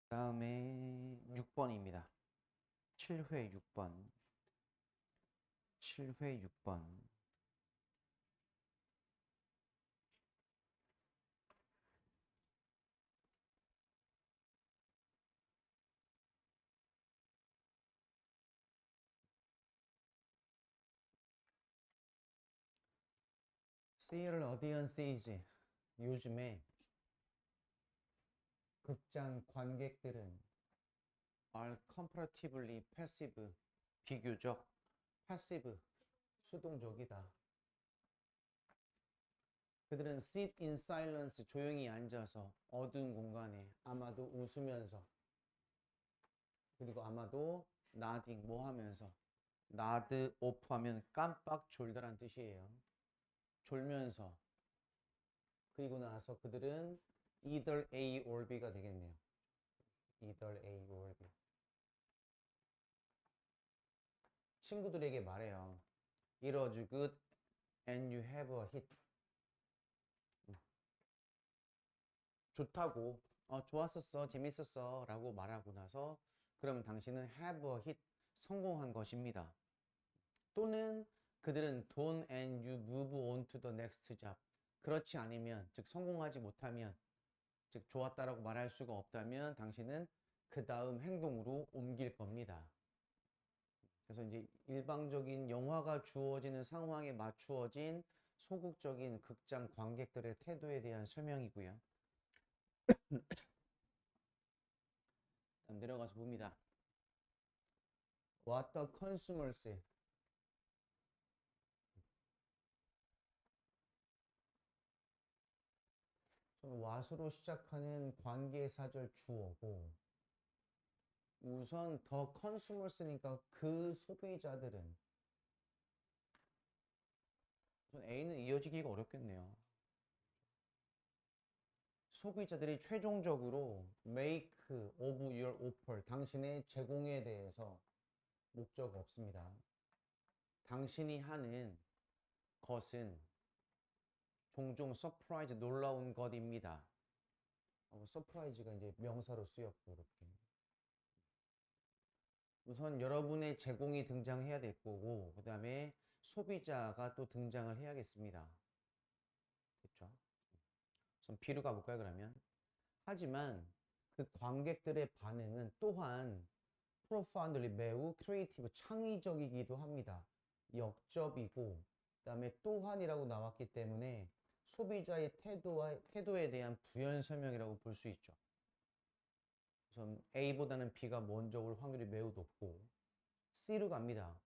다음에 6번입니다. 7회 6번. 7회 6번. Theater audiences. 요즘에 극장 관객들은 are comparatively passive. 비교적 passive. 수동적이다. 그들은 sit in silence. 조용히 앉아서 어두운 공간에 아마도 웃으면서 그리고 아마도 nodding 뭐 하면서 nod off 하면 깜빡 졸다란 뜻이에요. 졸면서 그리고 나서 그들은 either A or B가 되겠네요. either A or B. 친구들에게 말해요. It was good and you have a hit. 좋다고, 좋았었어, 재밌었어 라고 말하고 나서 그러면 당신은 have a hit, 성공한 것입니다. 또는 그들은 don't and you move on to the next job. 그렇지 않으면, 즉 성공하지 못하면, 즉 좋았다라고 말할 수가 없다면 당신은 그 다음 행동으로 옮길 겁니다. 그래서 이제 일방적인 영화가 주어지는 상황에 맞추어진 소극적인 극장 관객들의 태도에 대한 설명이고요. 다음 내려가서 봅니다. What the consumers. 저는 what으로 시작하는 관계사절 주어고 우선 the consumers니까 그 소비자들은 전 A는 이어지기가 어렵겠네요. 소비자들이 최종적으로 make of your offer, 당신의 제공에 대해서 목적 없습니다. 당신이 하는 것은 종종 서프라이즈, 놀라운 것입니다. 서프라이즈가 이제 명사로 쓰였고 이렇게. 우선 여러분의 제공이 등장해야 될 거고 그 다음에 소비자가 또 등장을 해야겠습니다. 그렇죠? 우선 B로 가볼까요 그러면? 하지만 그 관객들의 반응은 또한 profoundly 매우 크리에이티브 창의적이기도 합니다. 역접이고 그다음에 또한이라고 나왔기 때문에 소비자의 태도에 대한 부연 설명이라고 볼 수 있죠. 우선 A보다는 B가 먼저 올 확률이 매우 높고 C로 갑니다.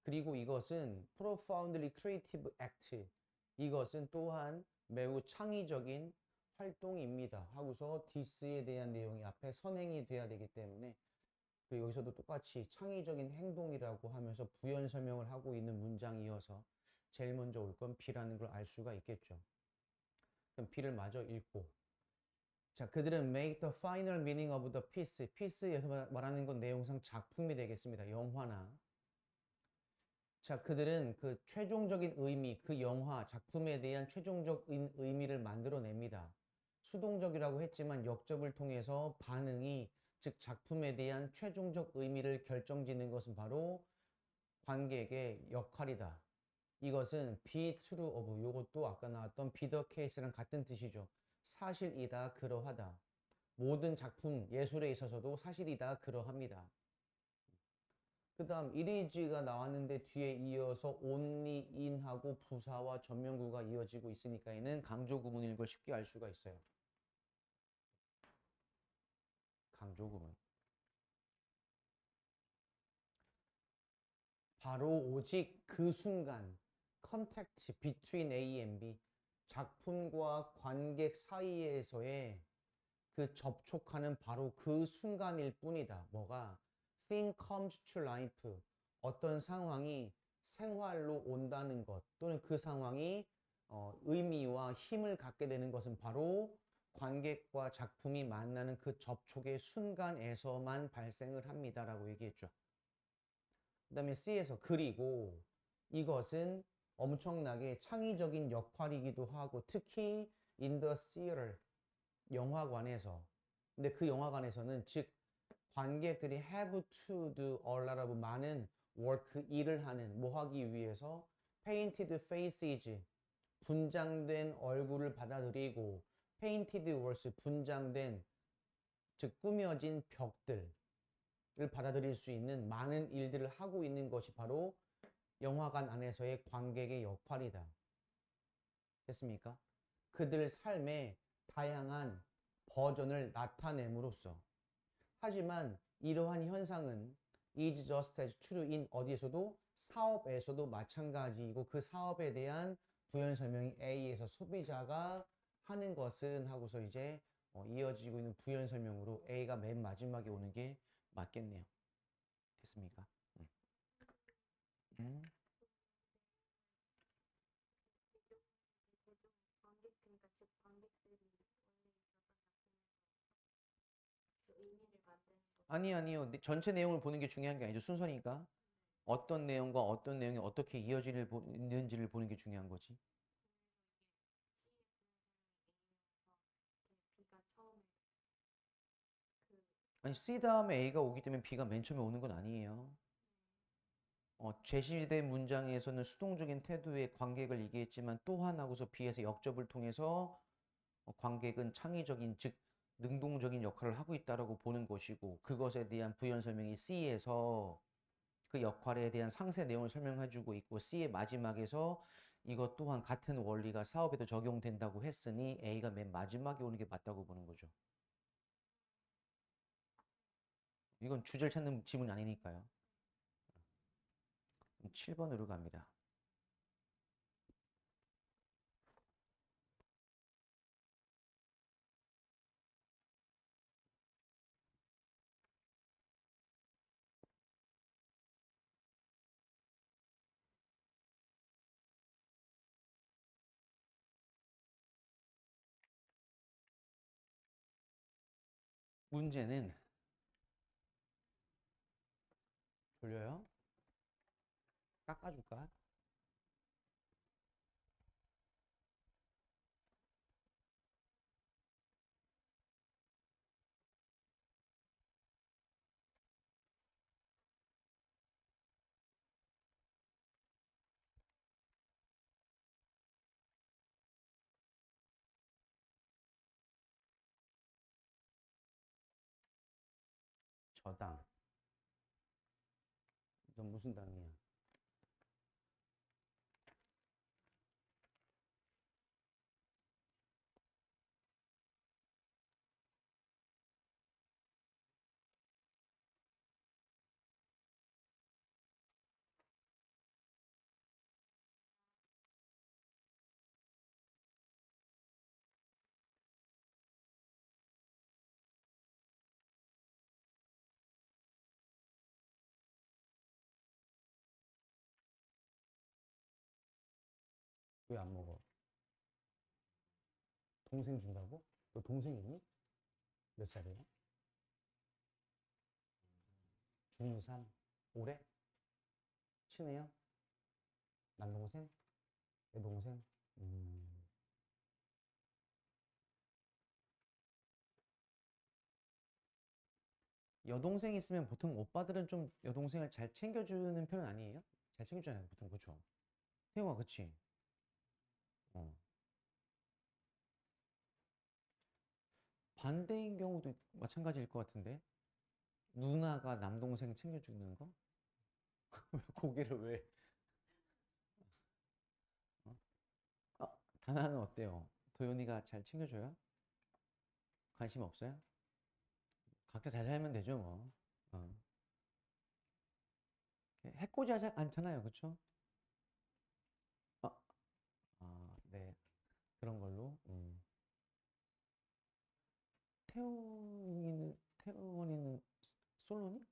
그리고 이것은 profoundly creative act. 이것은 또한 매우 창의적인 활동입니다. 하고서 this에 대한 내용이 앞에 선행이 돼야 되기 때문에 여기서도 똑같이 창의적인 행동이라고 하면서 부연 설명을 하고 있는 문장이어서 제일 먼저 올 건 B라는 걸 알 수가 있겠죠. 그럼 B를 마저 읽고 자, 그들은 make the final meaning of the piece. piece에서 말하는 건 내용상 작품이 되겠습니다. 영화나 자, 그들은 그 최종적인 의미, 그 영화, 작품에 대한 최종적인 의미를 만들어냅니다. 수동적이라고 했지만 역접을 통해서 반응이, 즉 작품에 대한 최종적 의미를 결정짓는 것은 바로 관객의 역할이다. 이것은 be true of, 이것도 아까 나왔던 be the case랑 같은 뜻이죠. 사실이다, 그러하다. 모든 작품, 예술에 있어서도 사실이다, 그러합니다. 그 다음 이리지가 나왔는데 뒤에 이어서 only in하고 부사와 전면구가 이어지고 있으니까 얘는 강조 구문인 걸 쉽게 알 수가 있어요. 강조 구문. 바로 오직 그 순간 contact between A and B, 작품과 관객 사이에서의 그 접촉하는 바로 그 순간일 뿐이다. 뭐가? thing comes to life. 어떤 상황이 생활로 온다는 것 또는 그 상황이 의미와 힘을 갖게 되는 것은 바로 관객과 작품이 만나는 그 접촉의 순간에서만 발생을 합니다라고 얘기했죠. 그 다음에 C에서 그리고 이것은 엄청나게 창의적인 역할이기도 하고 특히 in the theater, 영화관에서 근데 그 영화관에서는 즉 관객들이 have to do a lot of 많은 work 일을 하는 뭐 하기 위해서 painted faces 분장된 얼굴을 받아들이고 painted walls 분장된 즉 꾸며진 벽들을 받아들일 수 있는 많은 일들을 하고 있는 것이 바로 영화관 안에서의 관객의 역할이다. 됐습니까? 그들 삶의 다양한 버전을 나타냄으로써 하지만 이러한 현상은 is just as true in 어디에서도 사업에서도 마찬가지이고 그 사업에 대한 부연 설명이 A에서 소비자가 하는 것은 하고서 이제 이어지고 있는 부연 설명으로 A가 맨 마지막에 오는 게 맞겠네요. 됐습니까? 음. 아니요. 전체 내용을 보는 게 중요한 게 아니죠. 순서니까. 어떤 내용과 어떤 내용이 어떻게 이어지는지를 보는 게 중요한 거지. 아니, C 다음에 A가 오기 때문에 B가 맨 처음에 오는 건 아니에요. 제시된 문장에서는 수동적인 태도의 관객을 얘기했지만 또한 하고서 B에서 역접을 통해서 관객은 창의적인 즉 능동적인 역할을 하고 있다라고 보는 것이고 그것에 대한 부연 설명이 C에서 그 역할에 대한 상세 내용을 설명해주고 있고 C의 마지막에서 이것 또한 같은 원리가 사업에도 적용된다고 했으니 A가 맨 마지막에 오는 게 맞다고 보는 거죠. 이건 주제를 찾는 지문이 아니니까요. 7번으로 갑니다. 문제는 졸려요? 깎아줄까? 저당. 넌 무슨 당이야? 왜 안 먹어? 동생 준다고? 너 동생 있니? 몇 살이야? 중3? 올해? 친해요? 남동생? 여동생? 음, 여동생 있으면 보통 오빠들은 좀 여동생을 잘 챙겨주는 편은 아니에요? 잘 챙겨주잖아요, 보통. 그쵸? 태용아, 그치? 어. 반대인 경우도 마찬가지일 것 같은데? 누나가 남동생 챙겨주는 거? 고개를 왜? 어? 다나는 어때요? 도연이가 잘 챙겨줘요? 관심 없어요? 각자 잘 살면 되죠, 뭐. 어. 해코지 하지 않잖아요, 그쵸? 아, 네. 그런 걸로. 태훈이는 솔로니?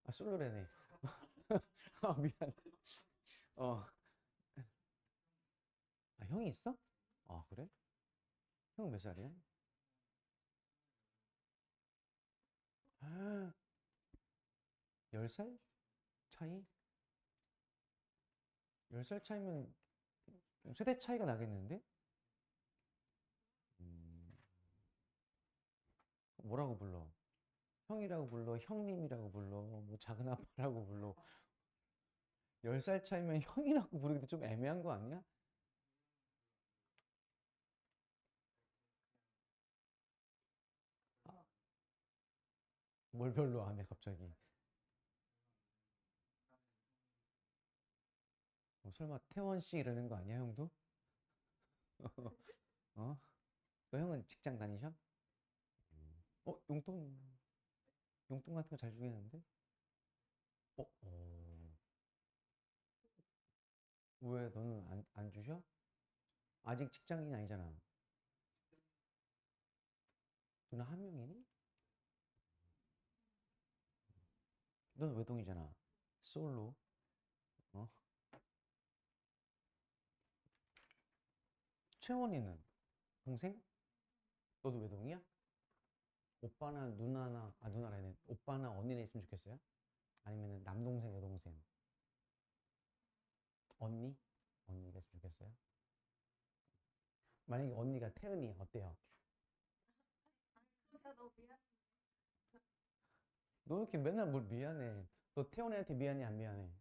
아, 솔로래네. 아, 미안. 어. 아, 형이 있어? 아, 그래? 형 몇 살이야? 아, 10살 차이? 10살 차이면 좀 세대 차이가 나겠는데? 음, 뭐라고 불러? 형이라고 불러, 형님이라고 불러, 뭐 작은 아빠라고 불러. 10살 차이면 형이라고 부르기도 좀 애매한 거 아니야? 아, 뭘 별로 안 해, 갑자기. 설마 태원 씨 이러는 거 아니야, 형도? 어? 너 형은 직장 다니셔? 용돈 같은 거 잘 주겠는데? 어. 왜 너는 안 주셔? 아직 직장인이 아니잖아. 너는 한 명이니? 넌 외동이잖아. 솔로. 어? 채원이는 동생? 너도 외동이야? 오빠나 누나나, 아, 누나라네. 오빠나 언니네 있으면 좋겠어요? 아니면 남동생, 여동생? 언니? 언니가 있으면 좋겠어요? 만약에 언니가 태은이 어때요? 너 이렇게 맨날 뭘 미안해. 너 태원이한테 미안해, 안 미안해?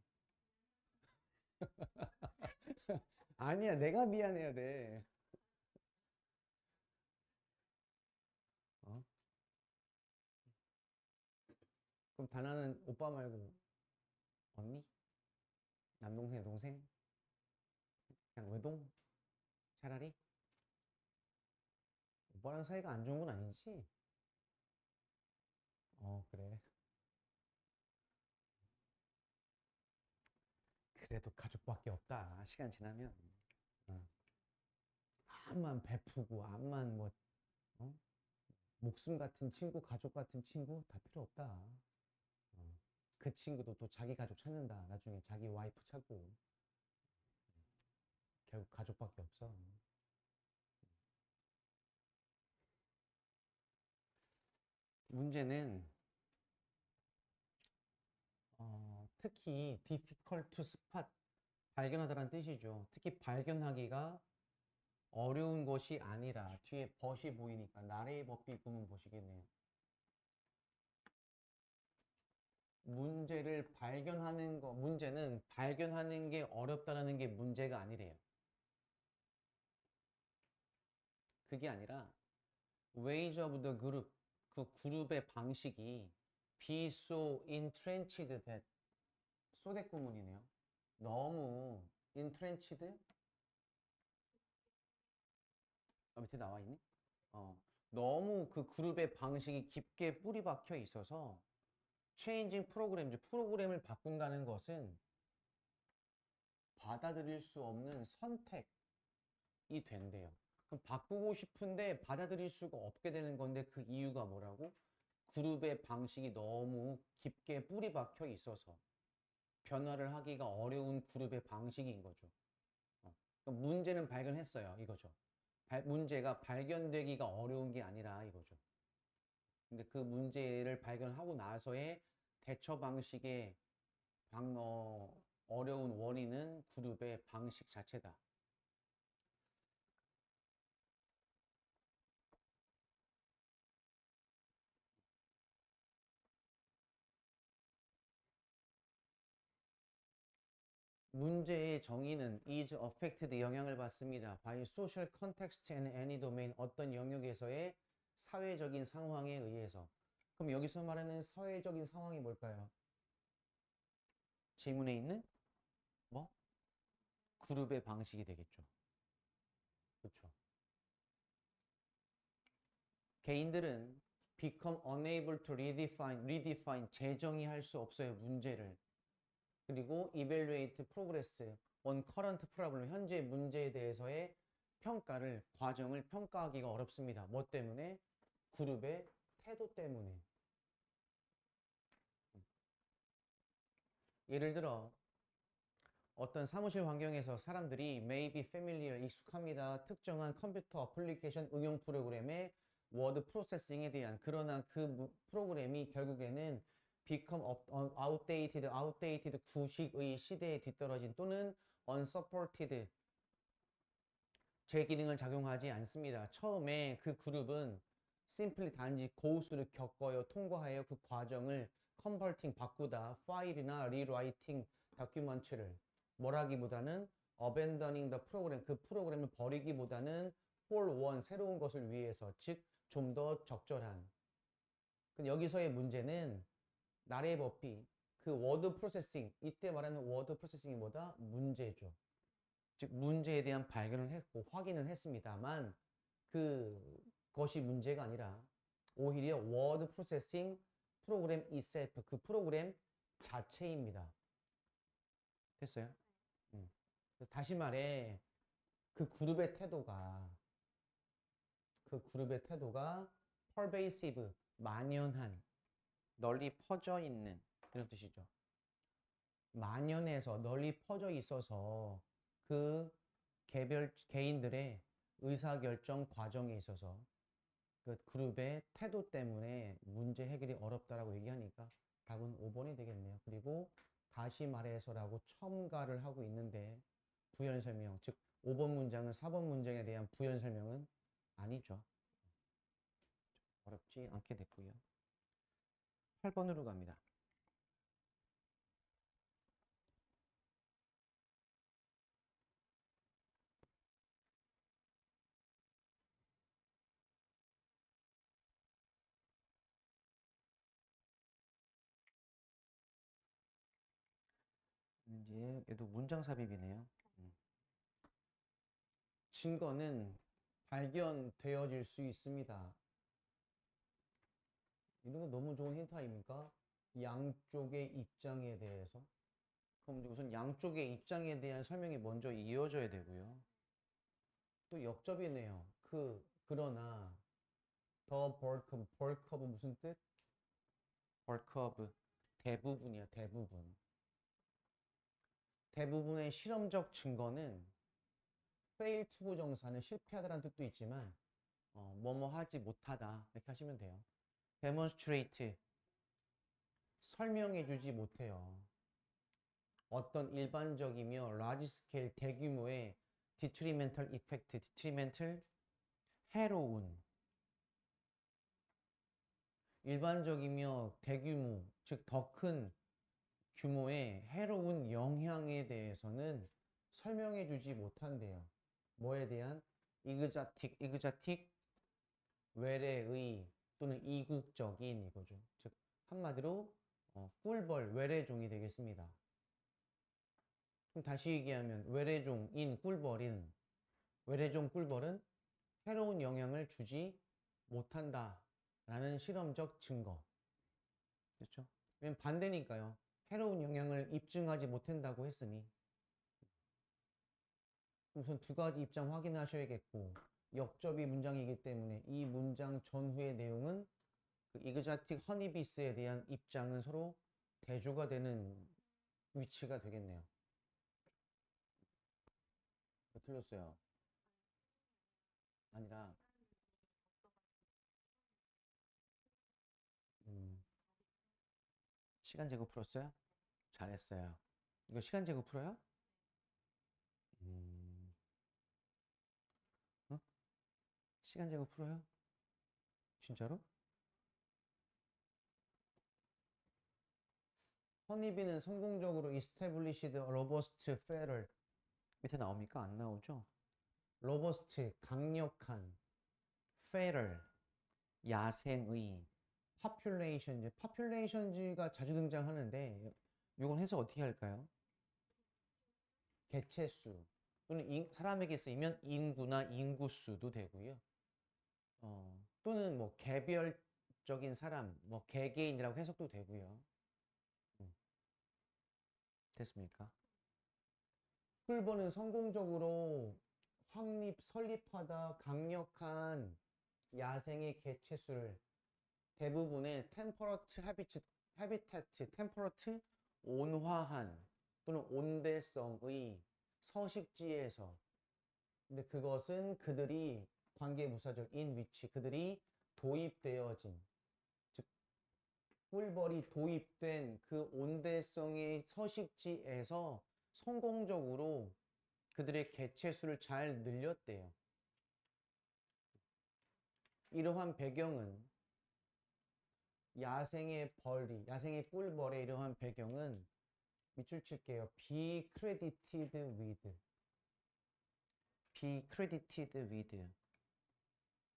아니야, 내가 미안해야 돼. 어? 그럼 다나는 오빠 말고 언니? 남동생, 여동생? 그냥 외동? 차라리? 오빠랑 사이가 안 좋은 건 아니지? 그래. 그래도 가족밖에 없다. 시간 지나면. 어. 암만 베푸고, 암만 뭐, 어? 목숨 같은 친구, 가족 같은 친구 다 필요 없다. 그 친구도 또 자기 가족 찾는다. 나중에 자기 와이프 찾고. 결국 가족밖에 없어. 문제는, 특히 difficult to spot, 발견하다란 뜻이죠. 특히 발견하기가 어려운 것이 아니라 뒤에 벗이 보이니까 나래의 법비 구문 보시겠네요. 문제는 발견하는 게 어렵다라는 게 문제가 아니래요. 그게 아니라 ways of the group, 그 그룹의 방식이 be so entrenched that, 소댓 구문이네요. 너무 entrenched, 밑에 나와 있니? 어, 너무 그 그룹의 방식이 깊게 뿌리 박혀 있어서 changing 프로그램을 바꾼다는 것은 받아들일 수 없는 선택이 된대요. 그럼 바꾸고 싶은데 받아들일 수가 없게 되는 건데 그 이유가 뭐라고? 그룹의 방식이 너무 깊게 뿌리 박혀 있어서 변화를 하기가 어려운 그룹의 방식인 거죠. 그럼 문제는 발견했어요. 이거죠. 문제가 발견되기가 어려운 게 아니라 이거죠. 근데 그 문제를 발견하고 나서의 대처 방식의 어려운 원인은 그룹의 방식 자체다. 문제의 정의는 is affected, 영향을 받습니다. by social context and any domain, 어떤 영역에서의 사회적인 상황에 의해서. 그럼 여기서 말하는 사회적인 상황이 뭘까요? 지문에 있는 뭐? 그룹의 방식이 되겠죠. 그렇죠. 개인들은 become unable to redefine, 재정의할 수 없어요, 문제를. 그리고 evaluate progress on current problem, 현재 문제에 대해서의 과정을 평가하기가 어렵습니다. 뭐 때문에? 그룹의 태도 때문에. 예를 들어 어떤 사무실 환경에서 사람들이 may be familiar, 익숙합니다. 특정한 컴퓨터 어플리케이션 응용 프로그램의 워드 프로세싱에 대한, 그러나 그 프로그램이 결국에는 become outdated, 구식의 시대에 뒤떨어진 또는 unsupported, 제 기능을 작용하지 않습니다. 처음에 그 그룹은 simply 단지 고수를 겪어요. 통과하여 그 과정을 converting 바꾸다, 파일이나 rewriting 다큐멘트를 뭐라기보다는 abandoning the program 그 프로그램을 버리기보다는 for one 새로운 것을 위해서 즉 좀 더 적절한. 근데 여기서의 문제는 나래 버피 그 워드 프로세싱 이때 말하는 워드 프로세싱이 뭐다? 문제죠. 즉 문제에 대한 발견을 했고 확인을 했습니다만 그것이 문제가 아니라 오히려 워드 프로세싱 프로그램 itself 그 프로그램 자체입니다. 됐어요? 그래서 다시 말해 그 그룹의 태도가 pervasive 만연한 널리 퍼져 있는 이런 뜻이죠. 만연해서 널리 퍼져 있어서 그 개인들의 의사결정 과정에 있어서 그 그룹의 태도 때문에 문제 해결이 어렵다라고 얘기하니까 답은 5번이 되겠네요. 그리고 다시 말해서라고 첨가를 하고 있는데 부연 설명, 즉 5번 문장은 4번 문장에 대한 부연 설명은 아니죠. 어렵지 않게 됐고요. 8번으로 갑니다. 이제 얘도 문장 삽입이네요. 증거는 발견되어질 수 있습니다. 이런 거 너무 좋은 힌트 아닙니까? 양쪽의 입장에 대해서. 그럼 우선 양쪽의 입장에 대한 설명이 먼저 이어져야 되고요. 또 역접이네요. 그러나 더 벌크업 무슨 뜻? 벌크업 대부분이야, 대부분. 대부분의 실험적 증거는 fail to 부정사는 실패하다라는 뜻도 있지만 뭐뭐 하지 못하다 이렇게 하시면 돼요. demonstrate 설명해주지 못해요. 어떤 일반적이며 large scale 대규모의 detrimental effect, detrimental 해로운 일반적이며 대규모 즉 더 큰 규모의 해로운 영향에 대해서는 설명해주지 못한대요. 뭐에 대한? 이그자틱 외래의 또는 이국적인 이거죠. 즉 한마디로 꿀벌 외래종이 되겠습니다. 그럼 다시 얘기하면 외래종인 꿀벌인 외래종 꿀벌은 새로운 영향을 주지 못한다 라는 실험적 증거. 그렇죠? 왜냐면 반대니까요. 해로운 영향을 입증하지 못한다고 했으니 우선 두 가지 입장 확인하셔야겠고 역접이 문장이기 때문에 이 문장 전후의 내용은 그 이그자틱 허니비스에 대한 입장은 서로 대조가 되는 위치가 되겠네요. 틀렸어요. 아니라 시간 제거 풀었어요? 잘했어요. 이거 시간 제거 풀어요? 어? 시간 제거 풀어요? 진짜로? 허니비는 성공적으로 established robust fairer 밑에 나옵니까? 안 나오죠? robust 강력한 fairer 야생의 populations가 자주 등장하는데 이건 해석 어떻게 할까요? 개체수 또는 사람에게 쓰이면 인구나 인구수도 되고요. 또는 뭐 개별적인 사람, 뭐 개개인이라고 해석도 되고요. 됐습니까? 꿀벌은 성공적으로 설립하다 강력한 야생의 개체수를 대부분의 템퍼러트 하비타트, 템퍼러트 온화한 또는 온대성의 서식지에서 근데 그것은 그들이 관계부사적 in which 그들이 도입되어진 즉 꿀벌이 도입된 그 온대성의 서식지에서 성공적으로 그들의 개체수를 잘 늘렸대요. 이러한 배경은 야생의 야생의 꿀벌의 이러한 배경은 밑줄 칠게요. be credited with. be credited with.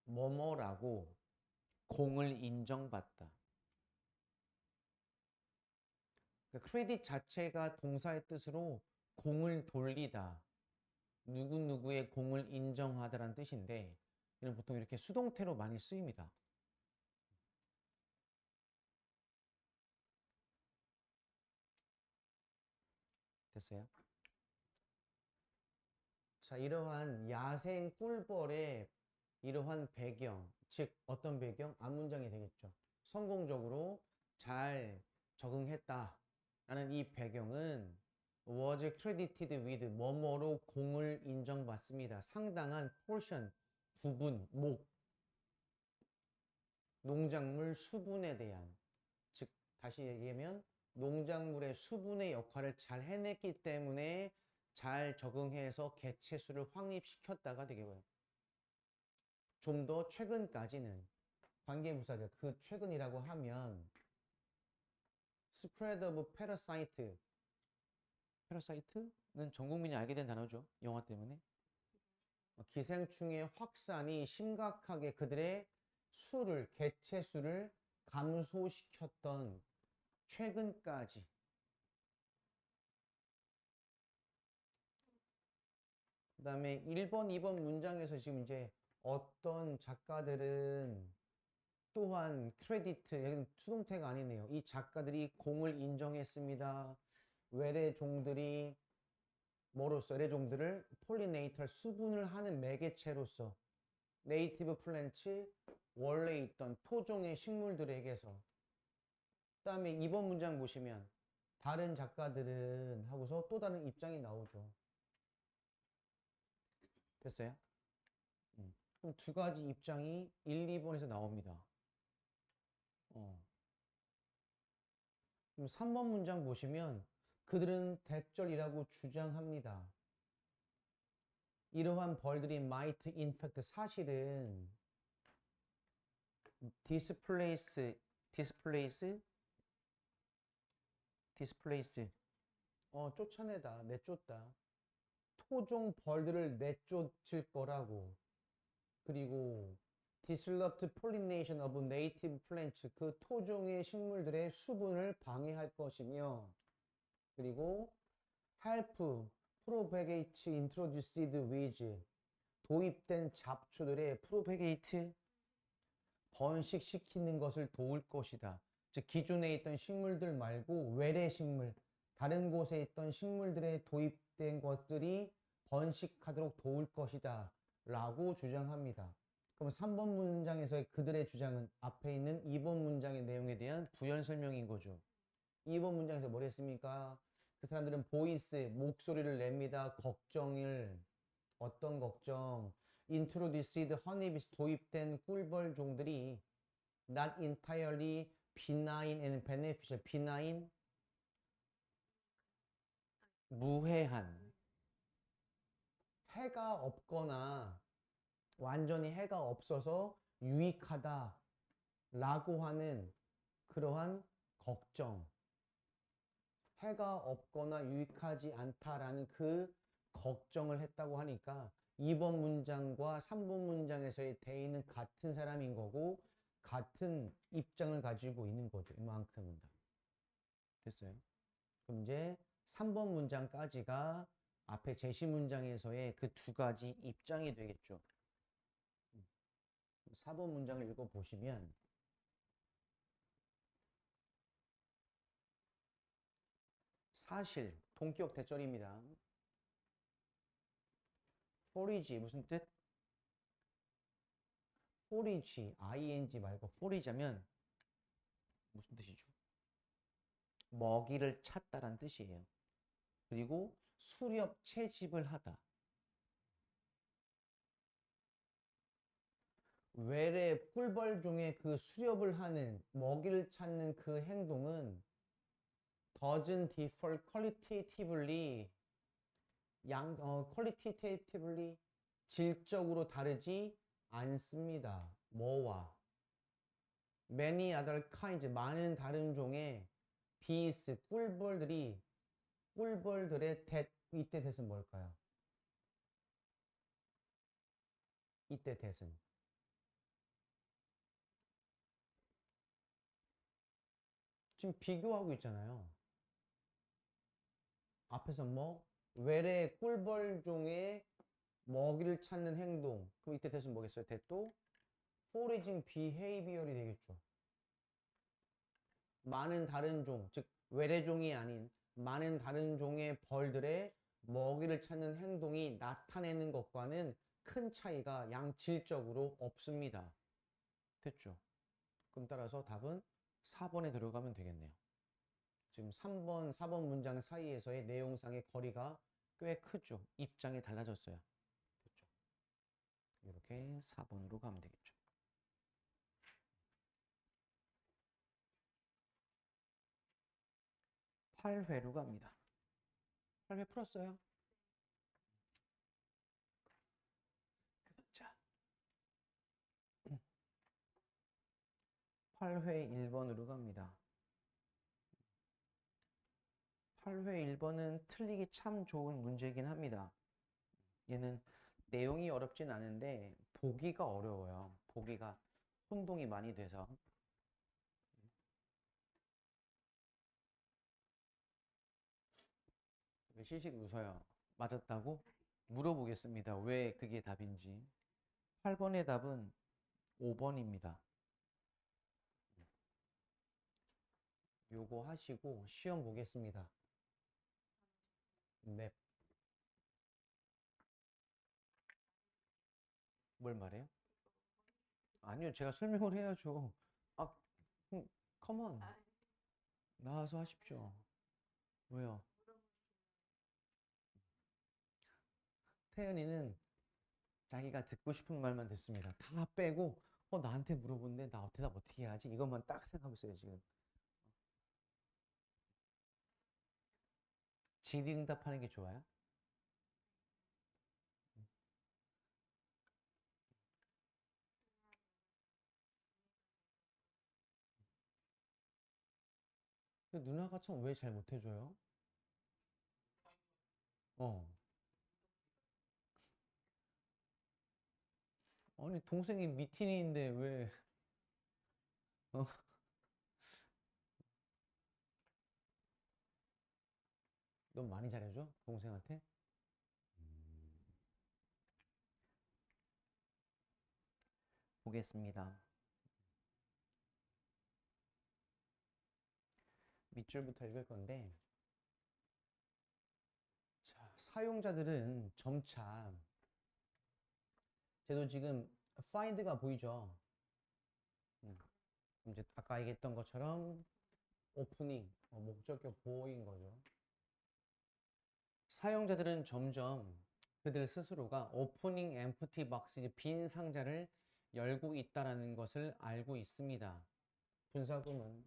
뭐뭐라고 공을 인정받다. 그러니까 크레딧 자체가 동사의 뜻으로 공을 돌리다. 누구누구의 공을 인정하다라는 뜻인데 이는 보통 이렇게 수동태로 많이 쓰입니다. 됐어요? 자, 이러한 야생 꿀벌의 이러한 배경, 즉 어떤 배경? 앞문장이 되겠죠. 성공적으로 잘 적응했다 라는 이 배경은 was credited with 뭐뭐로 공을 인정받습니다. 상당한 portion, 부분, 목, 농작물 수분에 대한, 즉 다시 얘기하면 농작물의 수분의 역할을 잘 해냈기 때문에 잘 적응해서 개체수를 확립시켰다가 되겠고요. 좀 더 최근까지는 관계부사절, 그 최근이라고 하면 spread of parasite. parasite는 전 국민이 알게 된 단어죠. 영화 때문에. 기생충의 확산이 심각하게 그들의 수를, 개체수를 감소시켰던 최근까지. 그 다음에 1번, 2번 문장에서 지금 이제 어떤 작가들은 또한 크레디트, 여기는 수동태가 아니네요. 이 작가들이 공을 인정했습니다. 외래종들이 뭐로써 외래종들을 폴리네이터, 수분을 하는 매개체로서 네이티브 플랜츠, 원래 있던 토종의 식물들에게서. 그 다음에 2번 문장 보시면 다른 작가들은 하고서 또 다른 입장이 나오죠. 됐어요? 그럼 두 가지 입장이 1, 2번에서 나옵니다. 그럼 3번 문장 보시면 그들은 대절이라고 주장합니다. 이러한 벌들이 might infect, 사실은 displace 쫓아내다, 내쫓다. 토종 벌들을 내쫓을 거라고. 그리고 disrupt pollination of native plants, 그 토종의 식물들의 수분을 방해할 것이며, 그리고 help propagate introduced weeds, 도입된 잡초들의 propagate, 번식시키는 것을 도울 것이다. 즉 기존에 있던 식물들 말고 외래 식물, 다른 곳에 있던 식물들에 도입된 것들이 번식하도록 도울 것이다 라고 주장합니다. 그럼 3번 문장에서의 그들의 주장은 앞에 있는 2번 문장의 내용에 대한 부연 설명인 거죠. 2번 문장에서 뭘 했습니까? 그 사람들은 보이스, 목소리를 냅니다. 걱정을, 어떤 걱정? introduced honeybees, 도입된 꿀벌종들이 not entirely benign and beneficial. benign, 무해한, 해가 없거나 완전히 해가 없어서 유익하다 라고 하는 그러한 걱정, 해가 없거나 유익하지 않다라는 그 걱정을 했다고 하니까 2번 문장과 3번 문장에서의 대의는 같은 사람인 거고 같은 입장을 가지고 있는 거죠. 이만큼은 다. 됐어요? 그럼 이제 3번 문장까지가 앞에 제시 문장에서의 그 두 가지 입장이 되겠죠. 4번 문장을 읽어보시면 사실, 동격 대절입니다. forage 무슨 뜻? forage, ing 말고 forage하면 무슨 뜻이죠? 먹이를 찾다란 뜻이에요. 그리고 수렵 채집을 하다. 외래 꿀벌종의 그 수렵을 하는, 먹이를 찾는 그 행동은 doesn't differ qualitatively, qualitatively 질적으로 다르지 않습니다. 뭐와 many other kinds 많은 다른 종의 bees 꿀벌들의 that 이때 that은 뭘까요? 이때 that은 지금 비교하고 있잖아요. 앞에서 뭐 외래 꿀벌 종의 먹이를 찾는 행동. 그럼 이때 that은 뭐겠어요? that도 foraging behavior이 되겠죠. 많은 다른 종, 즉 외래종이 아닌 많은 다른 종의 벌들의 먹이를 찾는 행동이 나타내는 것과는 큰 차이가 양질적으로 없습니다. 됐죠? 그럼 따라서 답은 4번에 들어가면 되겠네요. 지금 3번, 4번 문장 사이에서의 내용상의 거리가 꽤 크죠? 입장이 달라졌어요. 됐죠? 이렇게 4번으로 가면 되겠죠. 8회로 갑니다. 8회 풀었어요? 자, 8회 1번으로 갑니다. 8회 1번은 틀리기 참 좋은 문제이긴 합니다. 얘는 내용이 어렵진 않은데 보기가 어려워요. 보기가 혼동이 많이 돼서. 왜 실실 웃어요? 맞았다고? 물어보겠습니다. 왜 그게 답인지. 8번의 답은 5번입니다. 요거 하시고 시험 보겠습니다. 네. 뭘 말해요? 아니요, 제가 설명을 해야죠. 아, 컴온. 나와서 하십시오. 왜요? 태연이는 자기가 듣고 싶은 말만 듣습니다. 다 빼고, 나한테 물어보는데 나 대답 어떻게 해야지? 이것만 딱 생각하고 있어요, 지금. 질의응답하는 게 좋아요? 근데 누나가 참 왜 잘 못해줘요? 어. 아니, 동생이 미팅인데 왜, 어? 넌 많이 잘해줘? 동생한테? 음, 보겠습니다. 밑줄부터 읽을 건데, 자, 사용자들은 점차, 쟤도 지금 find가 보이죠? 음, 이제 아까 얘기했던 것처럼 오프닝, 목적격 보호인 거죠. 사용자들은 점점 그들 스스로가 오프닝 엠프티 박스, 빈 상자를 열고 있다라는 것을 알고 있습니다. 분사구문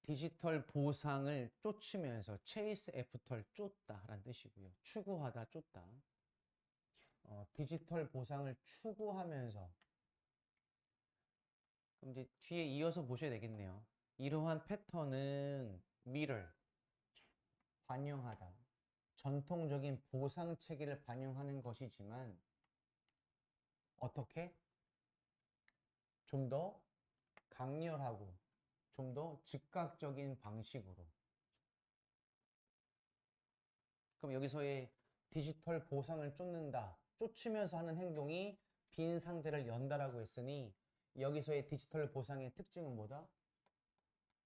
디지털 보상을 쫓으면서 chase after 쫓다라는 뜻이고요. 추구하다, 쫓다. 디지털 보상을 추구하면서 그럼 이제 뒤에 이어서 보셔야 되겠네요. 이러한 패턴은 mirror, 반영하다. 전통적인 보상 체계를 반영하는 것이지만 어떻게? 좀 더 강렬하고 좀 더 즉각적인 방식으로. 그럼 여기서의 디지털 보상을 쫓는다. 쫓으면서 하는 행동이 빈 상자를 연다라고 했으니 여기서의 디지털 보상의 특징은 뭐다?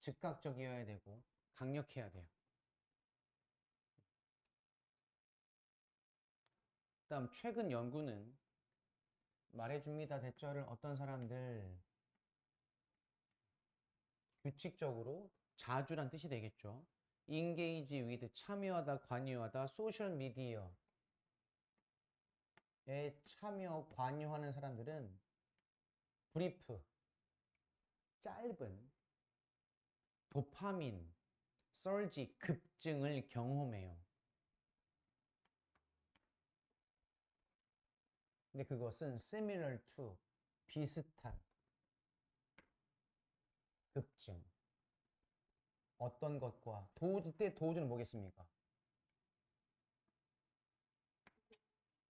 즉각적이어야 되고 강력해야 돼요. 다음 최근 연구는 말해줍니다. 대절을 어떤 사람들 규칙적으로 자주란 뜻이 되겠죠. engage with 참여하다, 관여하다, 소셜 미디어에 참여, 관여하는 사람들은 브리프, 짧은 도파민, surge, 급증을 경험해요. 근데 그것은 similar to, 비슷한 급증. 어떤 것과 이때 도우주는 뭐겠습니까?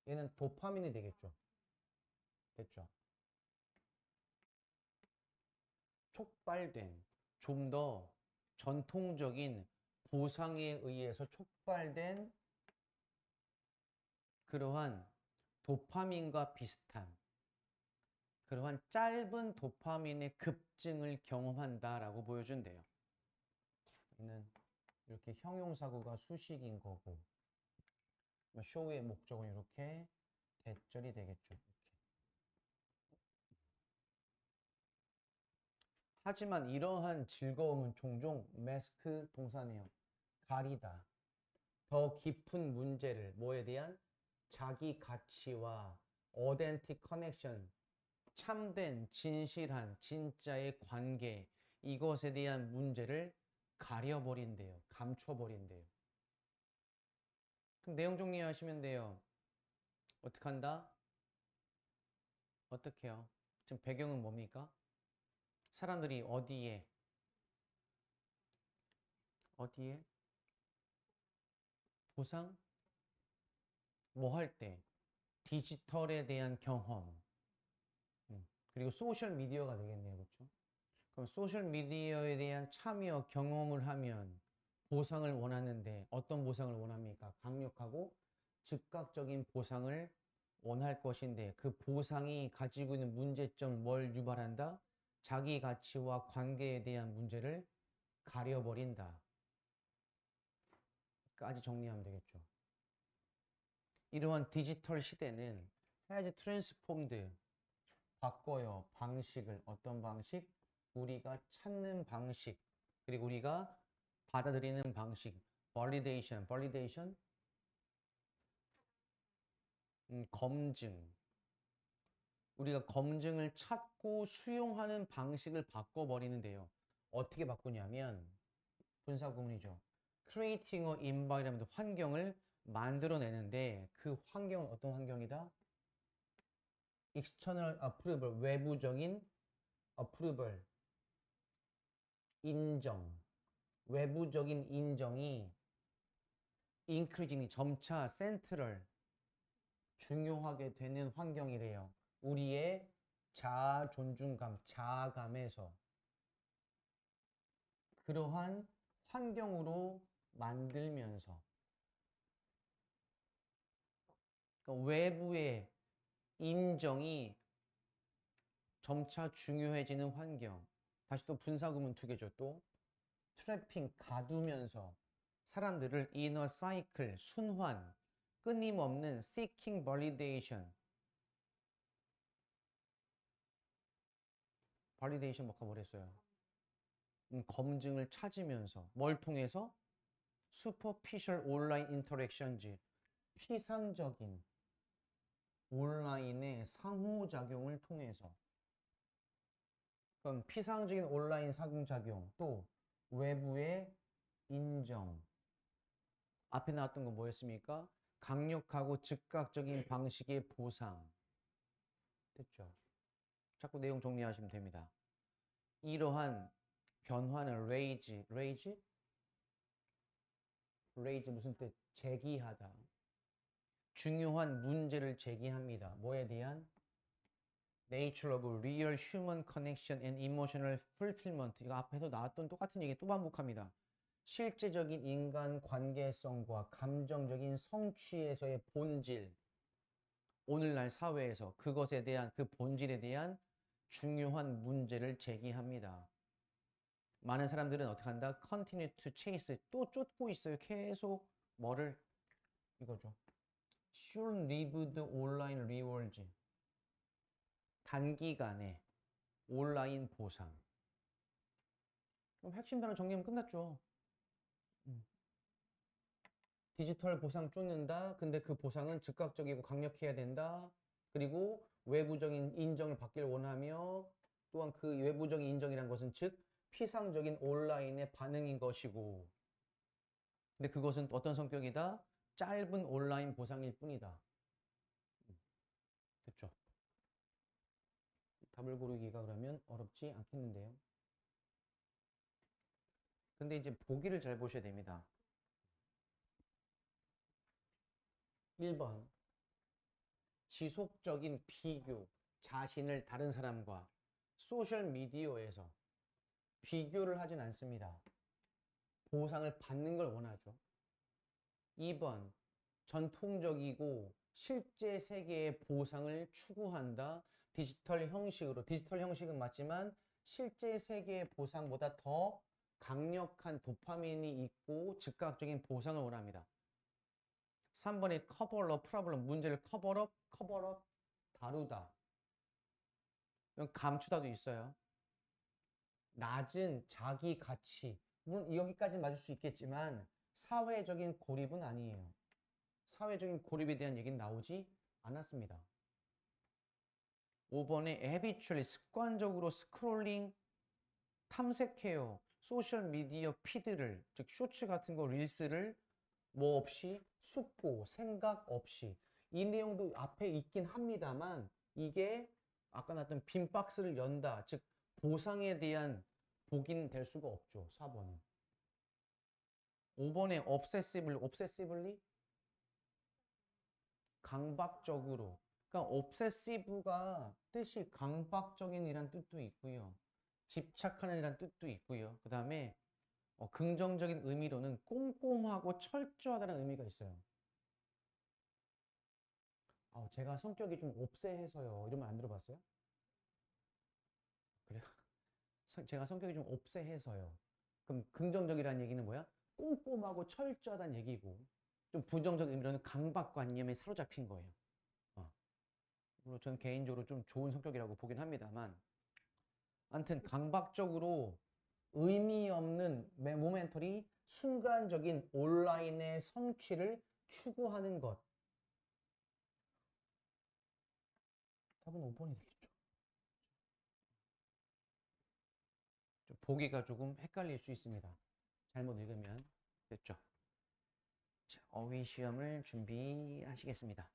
얘는 도파민이 되겠죠. 됐죠? 촉발된, 좀 더 전통적인 보상에 의해서 촉발된 그러한 도파민과 비슷한 그러한 짧은 도파민의 급증을 경험한다라고 보여준대요. 얘는 이렇게 형용사구가 수식인 거고 show의 목적은 이렇게 대절이 되겠죠. 이렇게. 하지만 이러한 즐거움은 종종 mask 동사네요. 가리다. 더 깊은 문제를 뭐에 대한 자기 가치와 authentic connection, 참된 진실한 진짜의 관계 이것에 대한 문제를 가려버린대요. 감춰버린대요. 그럼 내용 정리하시면 돼요. 어떻게 한다? 어떻게 해요? 지금 배경은 뭡니까? 사람들이 어디에 보상? 뭐 할 때? 디지털에 대한 경험. 그리고 소셜 미디어가 되겠네요. 그렇죠? 그럼 소셜 미디어에 대한 참여 경험을 하면 보상을 원하는데 어떤 보상을 원합니까? 강력하고 즉각적인 보상을 원할 것인데 그 보상이 가지고 있는 문제점 뭘 유발한다? 자기 가치와 관계에 대한 문제를 가려버린다. 까지 정리하면 되겠죠. 이러한 디지털 시대는 has transformed, 바꿔요. 방식을. 어떤 방식? 우리가 찾는 방식. 그리고 우리가 받아들이는 방식. validation, 검증. 우리가 검증을 찾고 수용하는 방식을 바꿔버리는데요. 어떻게 바꾸냐면 분사구문이죠. creating a environment, 환경을 만들어내는데 그 환경은 어떤 환경이다? external approval, 외부적인 approval, 인정. 외부적인 인정이 increasingly 점차 central, 중요하게 되는 환경이래요. 우리의 자아 존중감, 자아감에서 그러한 환경으로 만들면서 그러니까 외부의 인정이 점차 중요해지는 환경. 다시 또 분사구문 두 개죠. 또 트래핑 가두면서 사람들을 inner cycle, 순환, 끊임없는 seeking validation. validation 뭐가 뭐랬어요? 검증을 찾으면서 뭘 통해서? superficial online interactions, 피상적인 온라인의 상호작용을 통해서. 그럼 피상적인 온라인 상호작용, 또 외부의 인정. 앞에 나왔던 건 뭐였습니까? 강력하고 즉각적인 방식의 보상. 됐죠? 자꾸 내용 정리하시면 됩니다. 이러한 변화는 raise 무슨 뜻? 제기하다. 중요한 문제를 제기합니다. 뭐에 대한? Nature of real human connection and emotional fulfillment. 이거 앞에서 나왔던 똑같은 얘기 또 반복합니다. 실제적인 인간 관계성과 감정적인 성취에서의 본질. 오늘날 사회에서 그것에 대한 그 본질에 대한 중요한 문제를 제기합니다. 많은 사람들은 어떻게 한다? Continue to chase. 또 쫓고 있어요. 계속 뭐를? 이거죠. Short-lived online rewards. 단기간에 온라인 보상. 그럼 핵심 단어 정리하면 끝났죠. 디지털 보상 쫓는다. 근데 그 보상은 즉각적이고 강력해야 된다. 그리고 외부적인 인정을 받길 원하며 또한 그 외부적인 인정이란 것은 즉 피상적인 온라인의 반응인 것이고 근데 그것은 어떤 성격이다? 짧은 온라인 보상일 뿐이다. 됐죠? 답을 고르기가 그러면 어렵지 않겠는데요. 근데 이제 보기를 잘 보셔야 됩니다. 1번 지속적인 비교, 자신을 다른 사람과 소셜 미디어에서 비교를 하진 않습니다. 보상을 받는 걸 원하죠. 2번 전통적이고 실제 세계의 보상을 추구한다. 디지털 형식으로. 디지털 형식은 맞지만 실제 세계의 보상보다 더 강력한 도파민이 있고 즉각적인 보상을 원합니다. 3번이 커버업 프로블럼, 문제를 커버업 다루다. 이건 감추다도 있어요. 낮은 자기 가치. 물론 여기까지 맞을 수 있겠지만 사회적인 고립은 아니에요. 사회적인 고립에 대한 얘기는 나오지 않았습니다. 5번에 habitually 습관적으로 스크롤링 탐색해요. 소셜 미디어 피드를, 즉 쇼츠 같은 거 릴스를 뭐 없이 숙고 생각 없이. 이 내용도 앞에 있긴 합니다만 이게 아까 나왔던 빈 박스를 연다, 즉 보상에 대한 복인 될 수가 없죠. 4번은. 5번에 obsessively 강박적으로. 그러니까 obsessive가 뜻이 강박적인 이란 뜻도 있고요. 집착하는 이란 뜻도 있고요. 그 다음에 긍정적인 의미로는 꼼꼼하고 철저하다는 의미가 있어요. 제가 성격이 좀 옵세해서요. 이런 말 안 들어봤어요? 그래요? 제가 성격이 좀 옵세해서요. 그럼 긍정적이라는 얘기는 뭐야? 꼼꼼하고 철저하다는 얘기고, 좀 부정적 의미로는 강박관념에 사로잡힌 거예요. 물론 저는 개인적으로 좀 좋은 성격이라고 보긴 합니다만, 아무튼 강박적으로 의미 없는 모멘터리 순간적인 온라인의 성취를 추구하는 것. 답은 5번이 되겠죠. 좀 보기가 조금 헷갈릴 수 있습니다. 잘못 읽으면. 됐죠? 자, 어휘 시험을 준비하시겠습니다.